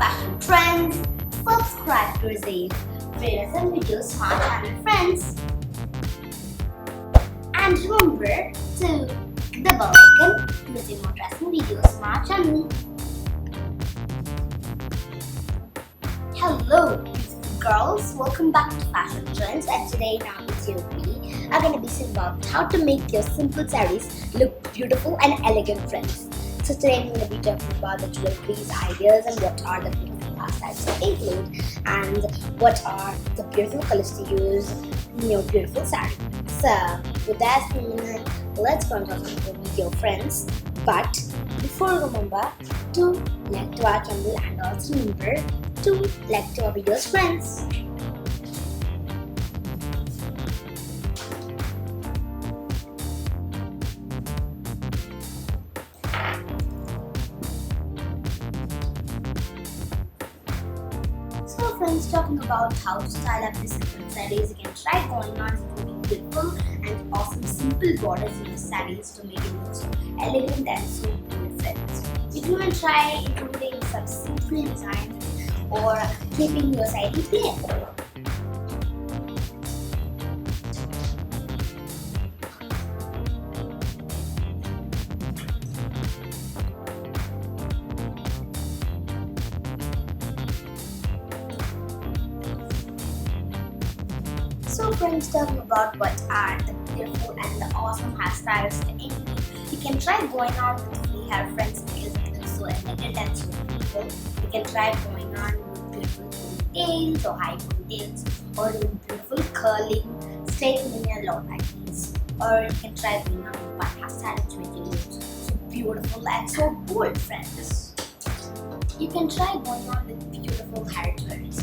fashion trends, subscribe to receive videos and videos from our channel, friends. And remember to click the bell icon to receive more dressing videos from our channel. Hello, beautiful girls, welcome back to Fashion Trends, and today in our video we are going to be seeing about how to make your simple sarees look beautiful and elegant, friends. So today I'm going to be talking about the jewelry's ideas and what are the beautiful hairstyles to include and what are the beautiful colors to use in your beautiful saree. So with that, let's go on to the video, friends. But before, remember to like to our channel and also remember to like to our videos, friends. So friends, talking about how to style up these simple sarees, you can try going on including beautiful and awesome simple borders in your sarees to make it look so elegant and so cool, friends. You can even try including some simple designs or keeping your saree plain. So friends, talking about what are the beautiful and the awesome hairstyles to include, you can try going on with free hair, friends, because it looks so elegant and so beautiful. You can try going on with beautiful ponytails or high ponytails, or even beautiful curling, straightening and long high-heels. Or you can try going on with one hairstyle to make it look so beautiful and so bold, friends. You can try going on with beautiful hair jewelries.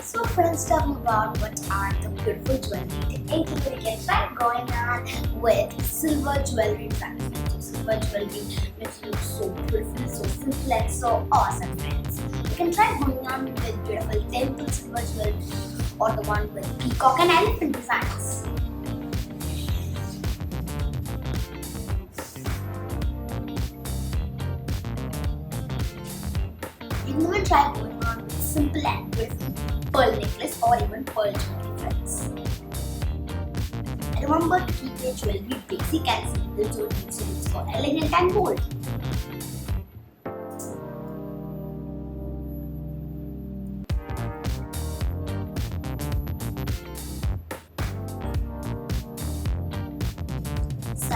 So friends, talking about what are the beautiful jewelry to include, you can try going on with silver jewelry designs. Silver jewelry which looks so beautiful, so simple and so awesome, friends. You can try going on with beautiful temple silver jewelry or the one with peacock and elephant designs. You can even try going on with simple and beautiful pearl necklace or even pearl jewelry, friends. And remember to keep your jewelry basic and simple so it makes you look so elegant and bold. So,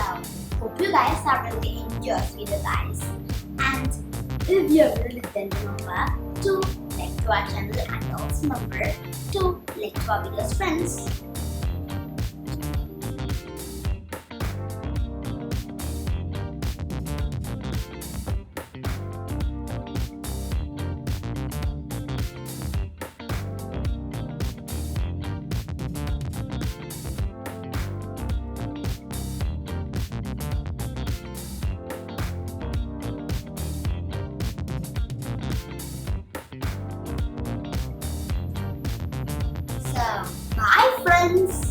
hope you guys are really enjoyed video, guys. And if you're really, then remember to like to our channel and also remember to like to our videos, friends. So, bye, friends.